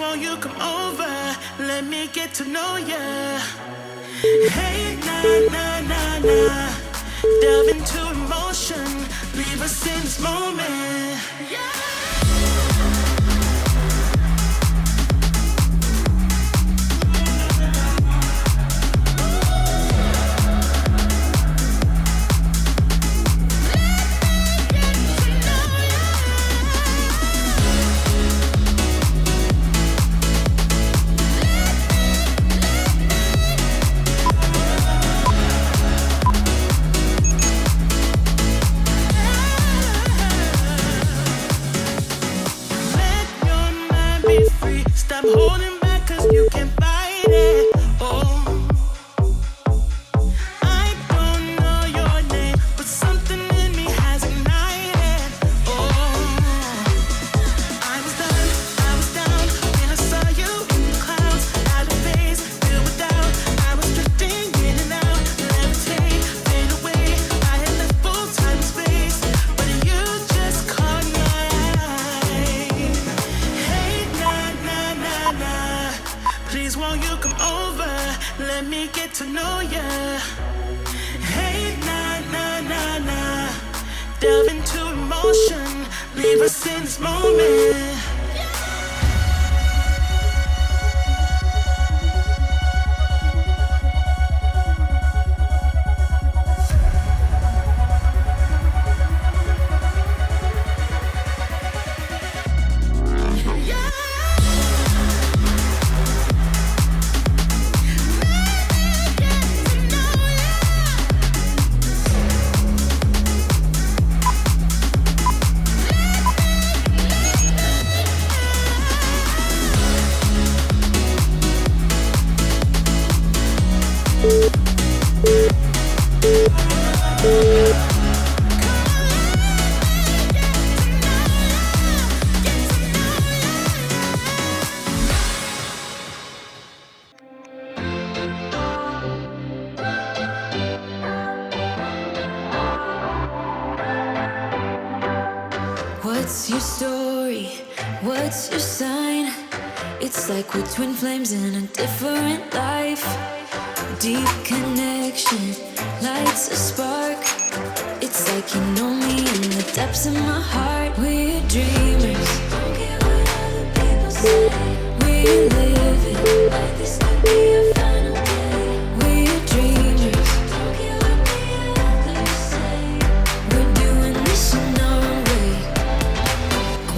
won't you come over? Let me get to know ya. Hey, nah, nah, nah, nah. Delve into emotion. Leave us in this moment. Yeah. Stop holding back, cause you can fight it. Oh, I don't know your name, but something in me has ignited. Oh, I was down when I saw you in the clouds. Out of phase, filled with doubt. I was drifting in and out, levitate, fade away. I had left full time and space, but you just caught my eye. Hey, nah, nah, nah, nah. Please won't you come over? Let me get to know ya. Hey, nah, nah, nah, nah. Delve into emotion. Leave us in this moment. What's your story? What's your sign? It's like we're twin flames in a different life. Deep connection lights a spark. It's like you know me in the depths of my heart. We're dreamers. Don't care what other people say. We're living like this could be a final day. We're dreamers. Don't care what the others say. We're doing this in our own way.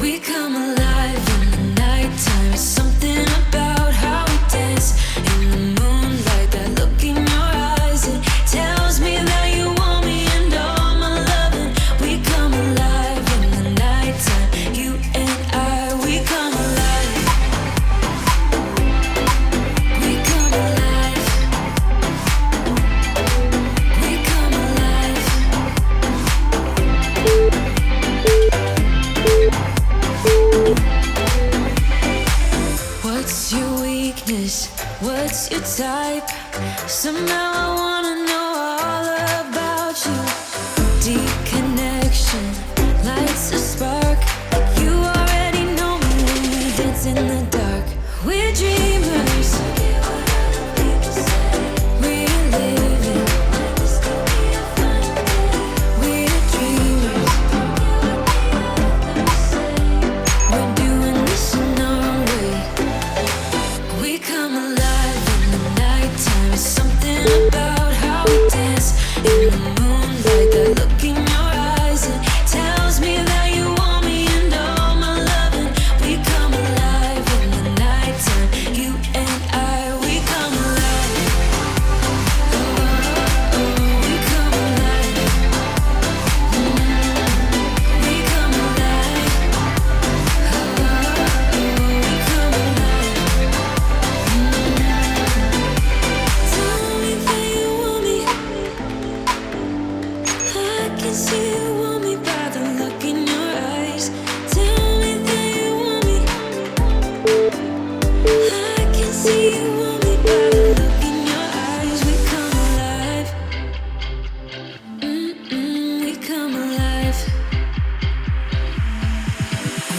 We come alive in the nighttime. Something about how we dance in the moonlight. That look in your eyes, it tells me that you want me and all my loving. We come alive in the nighttime. You and I, we come alive. We come alive. We come alive. What's your weakness? What's your type? Somehow I wanna know all about you. Deep connection lights a spark. You already know me when we dance in the dark. We're dreamers. We're living. We're dreamers. We're doing this in our own way. We come alive in the nighttime. Something about how we dance in the moonlight. That look in your eyes, it tells me that you want me and all my loving. We come alive in the nighttime. You and I, we come alive. Oh, we come alive. We come alive. We come alive. Tell me that you want me. I can see you want me by the look in your eyes. Tell me that you want me. I can see you want me by the look in your eyes. We come alive. We come alive.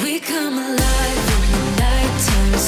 We come alive in the nighttime.